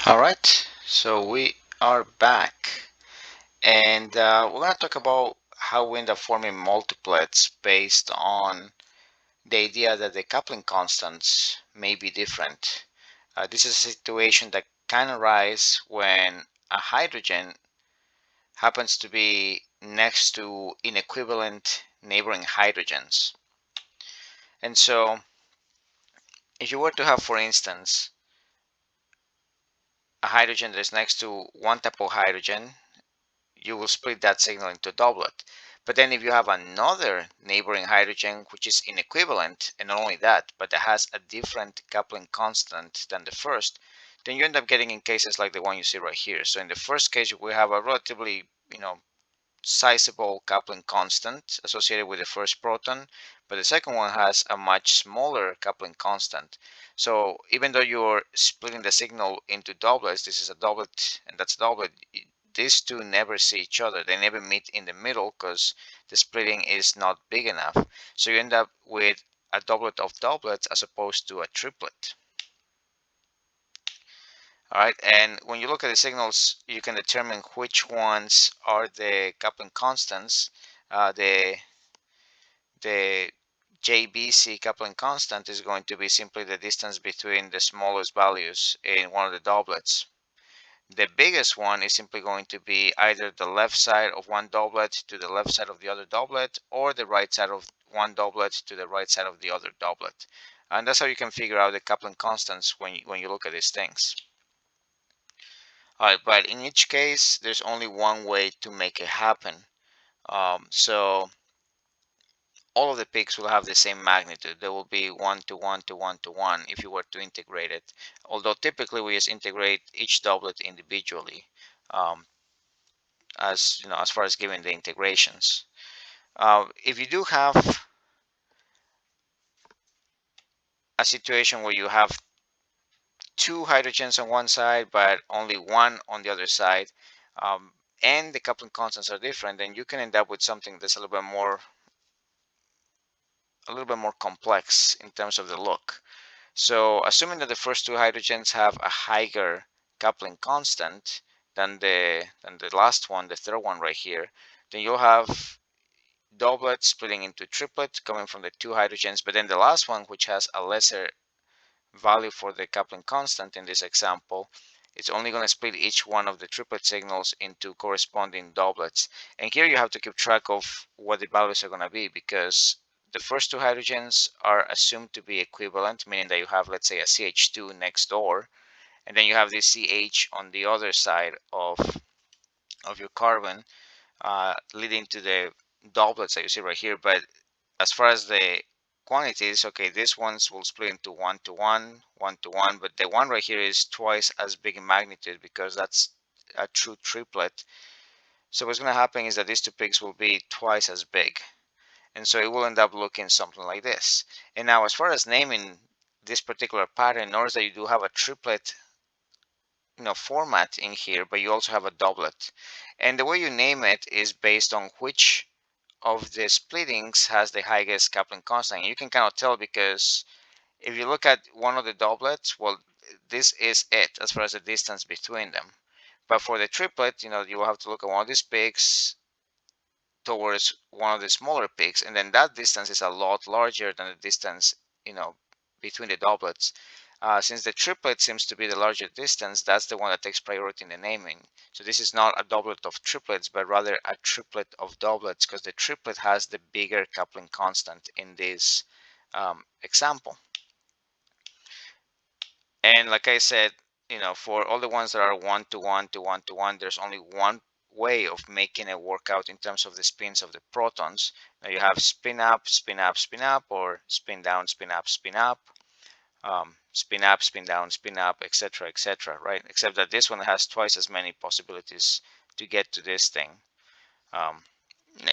All right, so we are back, and we're going to talk about how we end up forming multiplets based on the idea that the coupling constants may be different. This is a situation that can arise when a hydrogen happens to be next to inequivalent neighboring hydrogens. And so, if you were to have, for instance, a hydrogen that is next to one type of hydrogen, you will split that signal into a doublet. But then if you have another neighboring hydrogen which is inequivalent, and not only that, but that has a different coupling constant than the first, then you end up getting in cases like the one you see right here. So in the first case, we have a relatively, sizable coupling constant associated with the first proton, but the second one has a much smaller coupling constant. So even though you're splitting the signal into doublets, this is a doublet and that's a doublet, these two never see each other. They never meet in the middle because the splitting is not big enough. So you end up with a doublet of doublets as opposed to a triplet. All right, and when you look at the signals, you can determine which ones are the coupling constants. The JBC coupling constant is going to be simply the distance between the smallest values in one of the doublets. The biggest one is simply going to be either the left side of one doublet to the left side of the other doublet, or the right side of one doublet to the right side of the other doublet. And that's how you can figure out the coupling constants when you look at these things. All right, but in each case, there's only one way to make it happen. So all of the peaks will have the same magnitude. There will be 1 to 1 to 1 to 1 if you were to integrate it. Although typically we just integrate each doublet individually, as far as giving the integrations. If you do have a situation where you have two hydrogens on one side but only one on the other side, and the coupling constants are different, then you can end up with something that's a little bit more complex in terms of the look. So assuming that the first two hydrogens have a higher coupling constant than the last one, the third one right here, then you'll have doublet splitting into triplet coming from the two hydrogens. But then the last one, which has a lesser value for the coupling constant in this example, it's only going to split each one of the triplet signals into corresponding doublets. And here you have to keep track of what the values are going to be, because the first two hydrogens are assumed to be equivalent, meaning that you have, let's say, a CH2 next door, and then you have this CH on the other side of your carbon, leading to the doublets that you see right here. But as far as the quantities, okay, these ones will split into 1 to 1, 1 to 1, but the one right here is twice as big in magnitude because that's a true triplet. So what's going to happen is that these two peaks will be twice as big, and so it will end up looking something like this. And now, as far as naming this particular pattern, notice that you do have a triplet format in here, but you also have a doublet, and the way you name it is based on which of the splittings has the highest coupling constant. And you can kind of tell because if you look at one of the doublets, well, this is it as far as the distance between them. But for the triplet, you will have to look at one of these peaks towards one of the smaller peaks, and then that distance is a lot larger than the distance between the doublets. Since the triplet seems to be the larger distance, that's the one that takes priority in the naming. So this is not a doublet of triplets, but rather a triplet of doublets, because the triplet has the bigger coupling constant in this example. And like I said, for all the ones that are 1 to 1 to 1 to 1, there's only one way of making it work out in terms of the spins of the protons. Now you have spin up, spin up, spin up, or spin down, spin up, spin up. Spin up, spin down, spin up, etc., etc., right? Except that this one has twice as many possibilities to get to this thing.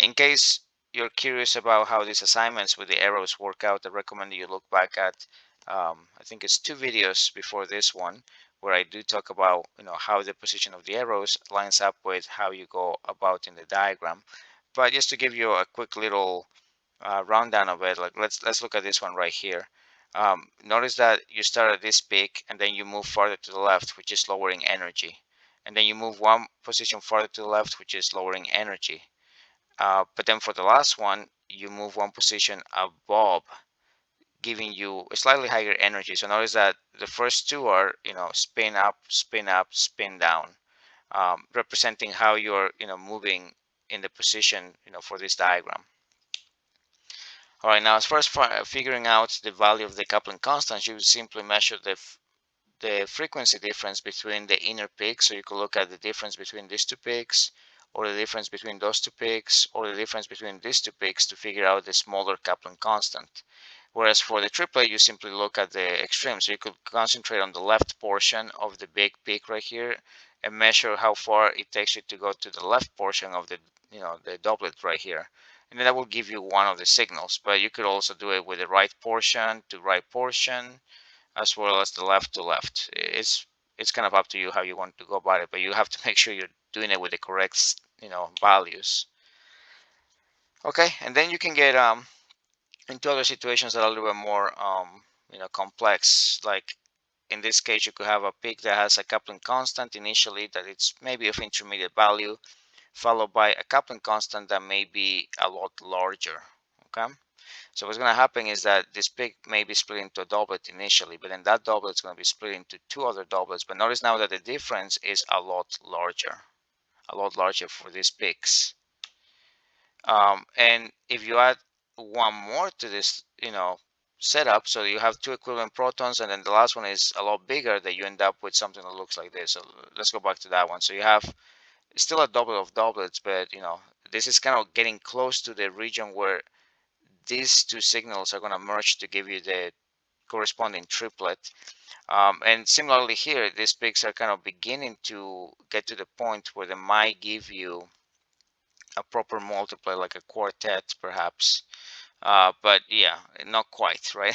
In case you're curious about how these assignments with the arrows work out, I recommend you look back at, I think it's 2 videos before this one, where I do talk about, how the position of the arrows lines up with how you go about in the diagram. But just to give you a quick little rundown of it, like let's look at this one right here. Notice that you start at this peak and then you move farther to the left, which is lowering energy. And then you move one position farther to the left, which is lowering energy. But then for the last one, you move one position above, giving you a slightly higher energy. So notice that the first two are, spin up, spin up, spin down, representing how you're, moving in the position, for this diagram. All right, now as far as figuring out the value of the coupling constant, you simply measure the frequency difference between the inner peaks. So you could look at the difference between these two peaks, or the difference between those two peaks, or the difference between these two peaks to figure out the smaller coupling constant. Whereas for the triplet, you simply look at the extreme. So you could concentrate on the left portion of the big peak right here and measure how far it takes you to go to the left portion of the, the doublet right here. And then that will give you one of the signals. But you could also do it with the right portion to right portion, as well as the left to left. It's kind of up to you how you want to go about it, but you have to make sure you're doing it with the correct, values. Okay, and then you can get into other situations that are a little bit more complex. Like in this case, you could have a peak that has a coupling constant initially that it's maybe of intermediate value, followed by a coupling constant that may be a lot larger. Okay, so what's going to happen is that this peak may be split into a doublet initially, but then that doublet is going to be split into two other doublets. But notice now that the difference is a lot larger for these peaks. And if you add one more to this, setup, so you have two equivalent protons, and then the last one is a lot bigger, that you end up with something that looks like this. So let's go back to that one. So you have still a doublet of doublets, but this is kind of getting close to the region where these two signals are going to merge to give you the corresponding triplet. And similarly here, these peaks are kind of beginning to get to the point where they might give you a proper multiplet, like a quartet perhaps. But yeah, not quite, right?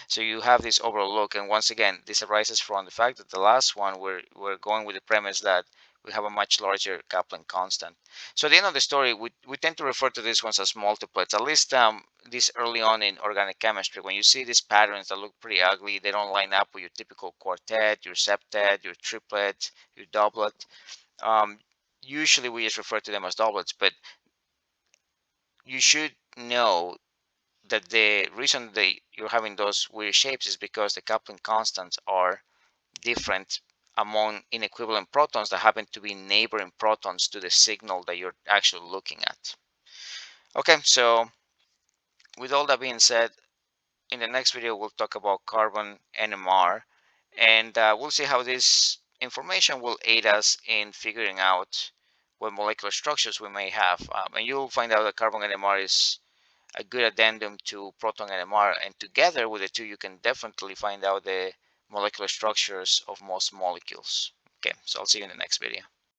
So you have this overall look, and once again, this arises from the fact that the last one we're going with the premise that we have a much larger coupling constant. So at the end of the story, we tend to refer to these ones as multiplets, at least this early on in organic chemistry. When you see these patterns that look pretty ugly, they don't line up with your typical quartet, your septet, your triplet, your doublet. Usually we just refer to them as doublets, but you should know that the reason you're having those weird shapes is because the coupling constants are different among inequivalent protons that happen to be neighboring protons to the signal that you're actually looking at. Okay, so with all that being said, in the next video we'll talk about carbon NMR, and we'll see how this information will aid us in figuring out what molecular structures we may have. And you'll find out that carbon NMR is a good addendum to proton NMR, and together with the two you can definitely find out the molecular structures of most molecules. Okay, so I'll see you in the next video.